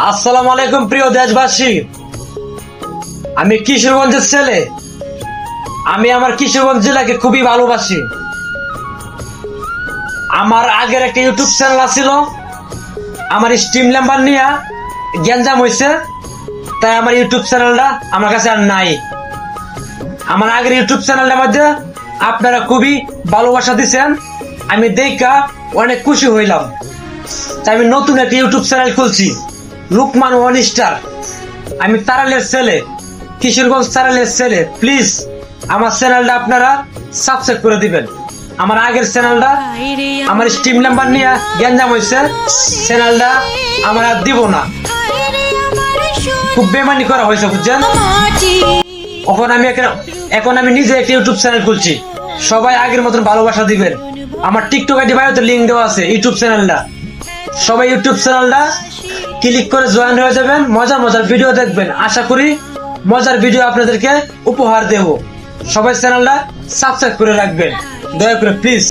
আসসালামু আলাইকুম প্রিয় দেশবাসী। আমি কিশোরগঞ্জের ছেলে। আমি আমার কিশোরগঞ্জ জেলাকে খুবই ভালোবাসি। আমার আগের একটা ইউটিউব চ্যানেল ছিল, আমার স্ট্রিম নাম্বার নিয়ে গ্যাঞ্জাম হয়েছে, তাই আমার ইউটিউব চ্যানেলটা আমার কাছে আর নাই। আমার আগের ইউটিউব চ্যানেলটার মধ্যে আপনারা খুবই ভালোবাসা দিচ্ছেন, আমি দেখা অনেক খুশি হইলাম। তাই আমি নতুন একটা ইউটিউব চ্যানেল খুলছি, লুকমান ওয়ান স্টার। আমি তারালের ছেলে, কিশোরগঞ্জ তারালের ছেলে। প্লিজ আমার চ্যানেলটা আপনারা সাবস্ক্রাইব করে দিবেন। আমার আগের চ্যানেলটা আমার স্ট্রিম নাম্বার নিয়ে গ্যাঞ্জাম হয়েছে, চ্যানেলটা আমার আর দিব না। খুব বেমানি করা হয়েছে, বুঝছেন? এখন আমি নিজে একটা ইউটিউব চ্যানেল খুলছি, সবাই আগের মতন ভালোবাসা দিবেন। আমার টিকটক আইডি বায়োতে লিংক দেওয়া আছে ইউটিউব চ্যানেলটা, সবাই ইউটিউব চ্যানেলটা ক্লিক করে জয়েন হয়ে যাবেন। মজার মজার ভিডিও দেখবেন, আশা করি মজার ভিডিও আপনাদেরকে উপহার দেব। সবাই চ্যানেলটা সাবস্ক্রাইব করে রাখবেন দয়া করে, প্লিজ।